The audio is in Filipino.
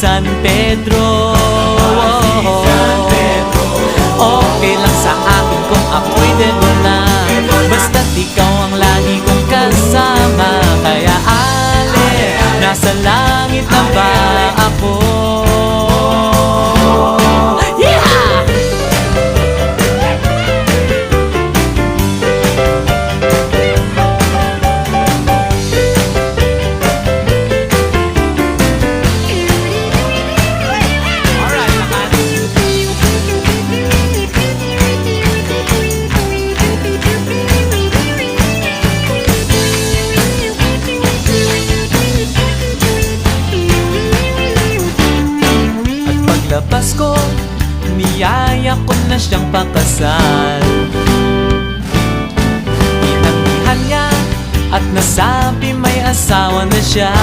San Pedro. Okay lang sa akin kung ako'y debo na, basta't ikaw ang lagi kong kasama. Kaya ale, nasa langit na ba ako? Paglabas ko, niyaya ko na siyang pakasal. Inanggihan niya at nasabi may asawa na siya.